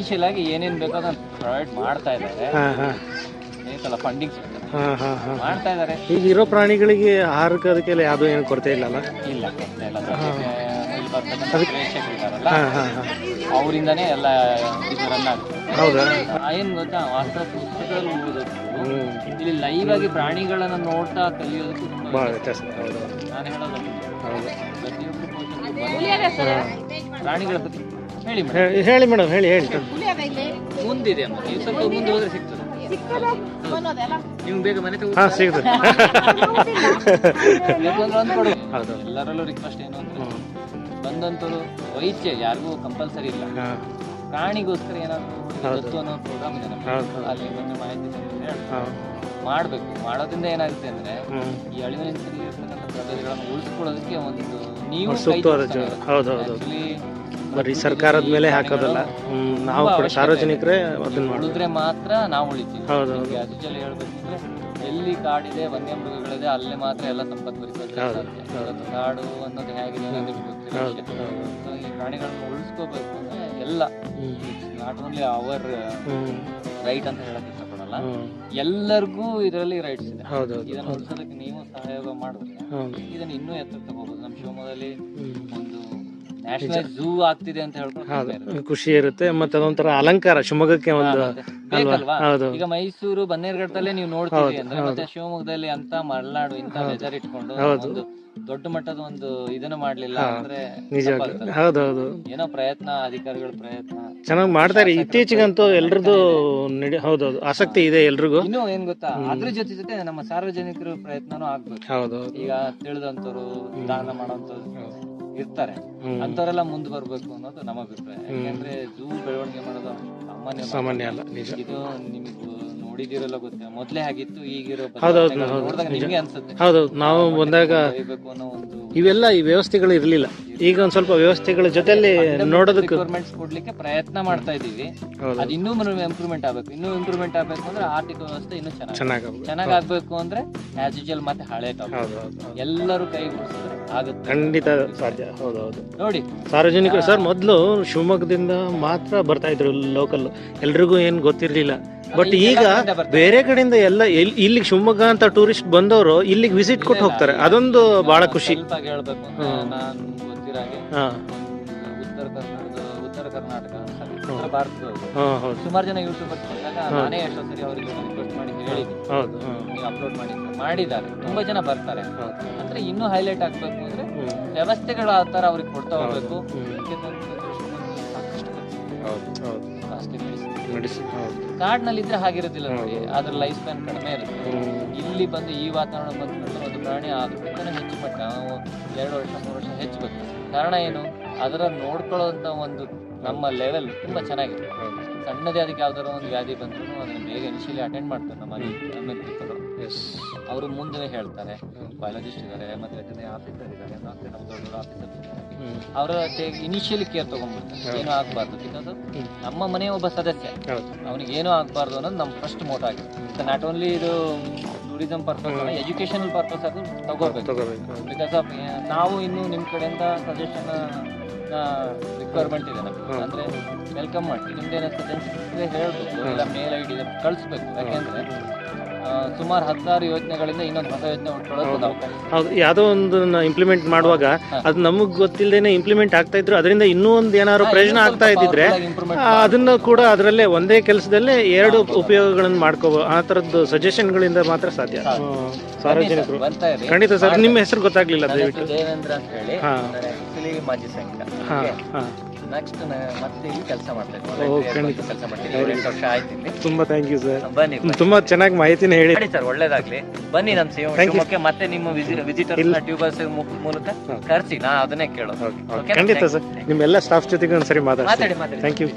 Initial ಆಗಿ ಏನೇನ್ ಬೇಕೋ ಅದನ್ನ ಪ್ರೊವೈಡ್ ಮಾಡ್ತಾ ಇದ್ದಾರೆ. ಏಕಲ್ಲ ಫಂಡಿಂಗ್ ಮಾಡ್ತಾ ಇದ್ದಾರೆ. ಈಗ ಇರೋ ಪ್ರಾಣಿಗಳಿಗೆ ಆಹಾರಕ್ಕೆ ಅದಕ್ಕೆಲ್ಲ ಯಾವ್ದು ಏನು ಕೊರತೆ ಇಲ್ಲಲ್ಲ? ಇಲ್ಲ ಇಲ್ಲಿ ಬರ್ತಕ್ಕಂಥ ಪ್ರೇಕ್ಷಕರಿದಾರಲ್ಲ ಅವರಿಂದಾನೇ ಎಲ್ಲ ಇದು ರನ್ ಆಗ್ತದೆ. ಹೌದಾ? ಏನ್ ಗೊತ್ತಾ, ವಾಸ್ತವ ಪುಸ್ತಕದಲ್ಲಿ ಓದೋದಕ್ಕೂ ಇಲ್ಲಿ ಲೈವ್ ಆಗಿ ಪ್ರಾಣಿಗಳನ್ನ ನೋಡ್ತಾ ಕಲಿಯೋದಕ್ಕೂ ತುಂಬಾ ವ್ಯತ್ಯಾಸ. ನಾನು ಹೇಳೋದು ಪ್ರತಿಯೊಬ್ಬರು ಪ್ರಾಣಿಗಳ ಬಗ್ಗೆ ಹೇಳಿ ಮೇಡಮ್, ಹೇಳಿ ಮುಂದಿದೆ ಅಮ್ಮ. ನೀವು ಸ್ವಲ್ಪ ಮುಂದೆ ಹೋದ್ರೆ ಸಿಗ್ತದೆ. ನೀವು ಬೇಗ ಮನೆ ಸಿಗ್ತದೆ. ಎಲ್ಲರಲ್ಲೂ ರಿಕ್ವೆಸ್ಟ್ ಏನು ಅಂದ್ರೆ ಬಂದಂತರು ವೈದ್ಯ ಯಾರಿಗೂ ಕಂಪಲ್ಸರಿ ಇಲ್ಲ. ಪ್ರಾಣಿಗೋಸ್ಕರ ಏನಾದ್ರು ದತ್ತು ಅನ್ನೋ ಪ್ರೋಗ್ರಾಮ್ ಇದೆ ನಮ್ಗೆ. ಅಲ್ಲಿ ಬಂದು ಮಾಹಿತಿ ಮಾಡ್ಬೇಕು. ಮಾಡೋದ್ರಿಂದ ಏನಾಗುತ್ತೆ ಅಂದ್ರೆ ಈ ಅಳಿವಿನಲ್ಲಿ ಇರ್ತಕ್ಕಂಥ ಪ್ರಭೇದಗಳನ್ನು ಉಳಿಸ್ಕೊಳ್ಳೋದಕ್ಕೆ ಒಂದು ನೀವು ಆಕ್ಚುಲಿ ಬರೀ ಸರ್ಕಾರದ ಮೇಲೆ ಹಾಕೋದಲ್ಲ, ನಾವು ಕೂಡ ಸಾರ್ವಜನಿಕರೇ ಅದನ್ನ ಉಳಿದ್ರೆ ಮಾತ್ರ ನಾವು ಉಳಿತೀವಿ. ಅದಿಜಲ್ಲಿ ಹೇಳ್ಬೇಕಂದ್ರೆ ಎಲ್ಲಿ ಕಾಡಿದೆ ವನ್ಯಮೃಗಗಳಿದೆ ಅಲ್ಲೇ ಮಾತ್ರ ಎಲ್ಲ ಸಂಪತ್ತು ಬರಿಸೋದು. ಕಾಡು ಅನ್ನೋದು ಹೇಗಿದೆ ಅನ್ನೋದು ಗೊತ್ತಿಲ್ಲ. ಈ ಪ್ರಾಣಿಗಳನ್ನ ಉಳಿಸ್ಕೋಬೇಕು ಅಂದ್ರೆ ಎಲ್ಲ ನಾಟ್ ಓನ್ಲಿ ಅವರ್ ರೈಟ್ ಅಂತ ಹೇಳಕ್ ಇಷ್ಟಪಡಲ್ಲ, ಎಲ್ಲರಿಗೂ ಇದರಲ್ಲಿ ರೈಟ್ಸ್ ಇದೆ. ಇದನ್ನ ಉಳಿಸೋದಕ್ಕೆ ನೀವು ಸಹಯೋಗ ಮಾಡಿದ್ರೆ ಇದನ್ನ ಇನ್ನೂ ಎತ್ತರ ತಗೋಬಹುದು. ನಮ್ಮ ಶಿವಮೊಗ್ಗದಲ್ಲಿ ಒಂದು ನ್ಯಾಷನಲ್ ಝೂ ಆಗ್ತಿದೆ ಅಂತ ಹೇಳ್ಕೊಂಡು ಖುಷಿ ಇರುತ್ತೆ. ಮತ್ತೆ ಅದೊಂಥರ ಅಲಂಕಾರ ಶಿವಮೊಗ್ಗಕ್ಕೆ ಒಂದು ಬೇಕಲ್ವಾ. ಈಗ ಮೈಸೂರು ಬನ್ನೇರುಘಟ್ಟದಲ್ಲೇ ನೀವು ನೋಡ್ತೀವಿ ಅಂದ್ರೆ ಮತ್ತೆ ಶಿವಮೊಗ್ಗದಲ್ಲಿ ಅಂತ ಮಲೆನಾಡು ಇಂತ ವೆದರ್ ಇಟ್ಕೊಂಡು ಒಂದು ದೊಡ್ಡ ಮಟ್ಟದ ಒಂದು ಇದನ್ನ ಮಾಡ್ಲಿಲ್ಲ ಅಂದ್ರೆ ಏನೋ ಪ್ರಯತ್ನ, ಅಧಿಕಾರಿಗಳ ಪ್ರಯತ್ನ ಚೆನ್ನಾಗಿ ಮಾಡ್ತಾರೆ. ಇತ್ತೀಚೆಗಂತೂ ಎಲ್ರದ್ದು ಹೌದೌದು ಆಸಕ್ತಿ ಇದೆ ಎಲ್ರಿಗೂ. ಇನ್ನು ಏನ್ ಗೊತ್ತಾ, ಅದ್ರ ಜೊತೆ ನಮ್ಮ ಸಾರ್ವಜನಿಕರ ಪ್ರಯತ್ನನೂ ಆಗ್ಬೇಕು. ಈಗ ತಿಳಿದಂತವ್ರು ದಾನ ಮಾಡೋಂಥವ್ರು ಇರ್ತಾರೆ, ಅಂತವರೆಲ್ಲ ಮುಂದೆ ಬರ್ಬೇಕು ಅನ್ನೋದು ನಮ್ಮ ಅಭಿಪ್ರಾಯ. ಯಾಕಂದ್ರೆ ಝೂ ಬೆಳವಣಿಗೆ ಮಾಡೋದು ಸಾಮಾನ್ಯ ಅಲ್ಲ. ಇದು ನಿಮಗೆ ನೋಡಿದಿರಲ್ಲ ಗೊತ್ತಿಲ್ಲ, ಮೊದ್ಲೇ ಆಗಿತ್ತು, ಈಗಿರೋ ನೋಡಿದಾಗ ನಿಮ್ಗೆ ಅನ್ಸುತ್ತೆ. ಹೌದೌದು, ನಾವು ಬಂದಾಗ ಅನ್ನೋ ಒಂದು ಇವೆಲ್ಲ ಈ ವ್ಯವಸ್ಥೆಗಳು ಇರ್ಲಿಲ್ಲ. ಈಗ ಒಂದ್ ಸ್ವಲ್ಪ ವ್ಯವಸ್ಥೆಗಳ ಜೊತೆಲಿ ನೋಡೋದಕ್ಕೆ ರಿಕ್ವೈರ್ಮೆಂಟ್ಸ್ ಕೊಡ್ಲಿಕ್ಕೆ ಪ್ರಯತ್ನ ಮಾಡ್ತಾ ಇದೀವಿ. ಅದು ಇನ್ನೂ ಇಂಪ್ರೂವ್ಮೆಂಟ್ ಆಗ್ಬೇಕು. ಇನ್ನೂ ಇಂಪ್ರೂವ್ಮೆಂಟ್ ಆಗ್ಬೇಕು ಅಂದ್ರೆ ಆರ್ಥಿಕ ವ್ಯವಸ್ಥೆ ಇನ್ನೂ ಚೆನ್ನಾಗಾಗ್ಬೇಕು ಅಂದ್ರೆ ಆಸ್ ಯೂಶುವಲ್ ಮತ್ತೆ ಹಳೆ ಎಲ್ಲರೂ ಕೈಗೂಡಿಸಿದ್ರೆ ಆಗುತ್ತೆ, ಖಂಡಿತ ಸಾಧ್ಯ. ಹೌದೌದು, ನೋಡಿ ಸಾರ್ವಜನಿಕರು ಸರ್ ಮೊದಲು ಶಿವಮೊಗ್ಗದಿಂದ ಮಾತ್ರ ಬರ್ತಾ ಇದ್ರು ಲೋಕಲ್, ಎಲ್ರಿಗೂ ಏನ್ ಗೊತ್ತಿರ್ಲಿಲ್ಲ. ಬಟ್ ಈಗ ಬೇರೆ ಕಡೆಯಿಂದ ಎಲ್ಲ ಇಲ್ಲಿಗೆ ಶಿವಮೊಗ್ಗ ಅಂತ ಟೂರಿಸ್ಟ್ ಬಂದವರು ಇಲ್ಲಿಗೆ ವಿಸಿಟ್ ಕೊಟ್ಟು ಹೋಗ್ತಾರೆ. ಅದೊಂದು ಬಹಳ ಖುಷಿ. ಹೇಳ್ಬೇಕು ನಾನು ಗೊತ್ತಿರೋ ಹಾಗೆ ಉತ್ತರ ಕರ್ನಾಟಕ ಭಾರತದವರು ಸುಮಾರು ಜನ ಯೂಟ್ಯೂಬರ್ಸ್ ಬಂದಾಗ ನಾನೇ ಎಷ್ಟೋ ಸರಿ ಅವರಿಗೆ ರಿಕ್ವೆಸ್ಟ್ ಮಾಡಿ ಹೇಳಿದ್ದೀನಿ, ನೀವು ಅಪ್ಲೋಡ್ ಮಾಡಿದ್ದಾರೆ. ತುಂಬಾ ಜನ ಬರ್ತಾರೆ. ಅಂದ್ರೆ ಇನ್ನೂ ಹೈಲೈಟ್ ಆಗ್ಬೇಕು ಅಂದ್ರೆ ವ್ಯವಸ್ಥೆಗಳು ಆ ತರ ಅವ್ರಿಗೆ ಕೊಡ್ತಾ ಹೋಗ್ಬೇಕು. ಕಾಡ್ನಲ್ಲಿ ಇದ್ರೆ ಹಾಗಿರೋದಿಲ್ಲ ನೋಡಿ, ಅದ್ರ ಲೈಫ್ ಸ್ಪ್ಯಾನ್ ಕಡಿಮೆ ಇರುತ್ತೆ. ಇಲ್ಲಿ ಬಂದು ಈ ವಾತಾವರಣ ಬಂದ್ಕೊಂಡು ಒಂದು ಪ್ರಾಣಿ ಅದಕ್ಕಿಂತ ಹೆಚ್ಚು ಮಟ್ಟ 2 ವರ್ಷ 3 ವರ್ಷ ಹೆಚ್ಚು ಬರ್ತದೆ. ಕಾರಣ ಏನು, ಅದರ ನೋಡ್ಕೊಳ್ಳೋಂಥ ಒಂದು ನಮ್ಮ ಲೆವೆಲ್ ತುಂಬಾ ಚೆನ್ನಾಗಿದೆ. ಸಣ್ಣದೇ ಅದಕ್ಕೆ ಯಾವ್ದಾರ ಒಂದು ವ್ಯಾಧಿ ಬಂದ್ರು ಅದನ್ನ ಬೇಗ ಇನಿಷಿಯಲಿ ಅಟೆಂಡ್ ಮಾಡ್ತಾರೆ ನಮ್ಮ ಅಮೆರಿಕರು. ಅವರು ಮುಂದೆ ಹೇಳ್ತಾರೆ, ಬಯಾಲಜಿಸ್ಟ್ ಇದ್ದಾರೆ, ಮತ್ತೆ ವೆಟರ್ನರಿ ಆಫೀಸರ್ ಇದ್ದಾರೆ, ಮತ್ತೆ ನಮ್ಮ ದೊಡ್ಡ ಆಫೀಸರ್ ಇದ್ದಾರೆ. ಅವರ ಇನಿಷಿಯಲಿ ಕೇರ್ ತಗೊಂಡ್ಬಿಡ್ತಾರೆ, ಏನೂ ಆಗ್ಬಾರ್ದು. ಬಿಕಾಸ್ ನಮ್ಮ ಮನೆಯ ಒಬ್ಬ ಸದಸ್ಯ, ಅವನಿಗೆ ಏನೂ ಆಗ್ಬಾರ್ದು ಅನ್ನೋದು ನಮ್ಮ ಫಸ್ಟ್ ಮೋಟ್ ಆಗಿದೆ. ನಾಟ್ ಓನ್ಲಿ ಇದು ಟೂರಿಸಂ ಪರ್ಪಸ್ ಅಲ್ಲ, ಎಜುಕೇಶನಲ್ ಪರ್ಪಸ್ ಅದು ತಗೋಬೇಕು. ಬಿಕಾಸ್ ಆಫ್ ನಾವು ಇನ್ನು ನಿಮ್ಮ ಕಡೆಯಿಂದ ಸಜೆಷನ್ ರಿಕ್ವೈರ್ಮೆಂಟ್ ಇದೆ ನಮಗೆ. ಅಂದ್ರೆ ವೆಲ್ಕಮ್ ಮಾಡಿ, ನಿಮ್ದೇನೋ ಸಜೆಷನ್ ಹೇಳ್ಬೇಕು, ಇಲ್ಲ ಮೇಲ್ ಐಡಿ ಕಳಿಸ್ಬೇಕು. ಯಾಕೆಂದ್ರೆ ಸುಮಾರು 16 ಯೋಜನೆಗಳಿಂದ ಇನ್ನೊಂದು ಹೊಸ ಯೋಜನೆ ಉಟ್ಕೊಳ್ಳೋದು ಅವಕಾಶ. ಹೌದು, ಯಾವುದೋ ಒಂದು ಇಂಪ್ಲಿಮೆಂಟ್ ಮಾಡುವಾಗ ಅದು ನಮಗ್ ಗೊತ್ತಿಲ್ಲದೇನೆ ಇಂಪ್ಲಿಮೆಂಟ್ ಆಗ್ತಾ ಇದ್ರು, ಅದರಿಂದ ಇನ್ನೂ ಒಂದು ಏನಾದ್ರು ಪ್ರಯೋಜನ ಆಗ್ತಾ ಇದ್ದಿದ್ರೆ ಅದನ್ನ ಕೂಡ ಅದರಲ್ಲೇ ಒಂದೇ ಕೆಲಸದಲ್ಲೇ 2 ಉಪಯೋಗಗಳನ್ನು ಮಾಡ್ಕೋಬಹುದು. ಆ ತರದ್ದು ಸಜೆಷನ್ಗಳಿಂದ ಮಾತ್ರ ಸಾಧ್ಯ. ಸಾರ್ವಜನಿಕರು ಖಂಡಿತ ಸರ್. ನಿಮ್ಮ ಹೆಸರು ಗೊತ್ತಾಗ್ಲಿಲ್ಲ ದಯವಿಟ್ಟು. ದೇವೇಂದ್ರ ಅಂತ ಹೇಳಿ, ಆಕ್ಚುಲಿ ಮಾಜಿ ಸೈನಿಕ. ನೆಕ್ಸ್ಟ್ ಮತ್ತೆ ಇಲ್ಲಿ ಕೆಲಸ ಮಾಡ್ತಾ ಇದ್ದೀನಿ. ತುಂಬಾ ಥ್ಯಾಂಕ್ ಯು ಸರ್. ಬನ್ನಿ, ತುಂಬಾ ಚೆನ್ನಾಗಿ ಮಾಹಿತಿನ ಹೇಳಿ ಸರ್. ಒಳ್ಳೇದಾಗ್ಲಿ. ಬನ್ನಿ ನಮ್ಮ ಶಿವಮೊಗ್ಗಕ್ಕೆ. ಮತ್ತೆ ನಿಮ್ಮ ವಿಸಿಟರ್ಸ್ ಟ್ಯೂಬರ್ಸ್ ಮೂಲಕ ಕರ್ಸಿ, ನಾ ಅದನ್ನೇ ಕೇಳೋದು. ಖಂಡಿತ ಸರ್. ನಿಮ್ಮೆಲ್ಲ ಸ್ಟಾಫ್ ಜೊತೆಗೆ ಒಂದ್ಸರಿ ಮಾತಾಡಿ. Thank you.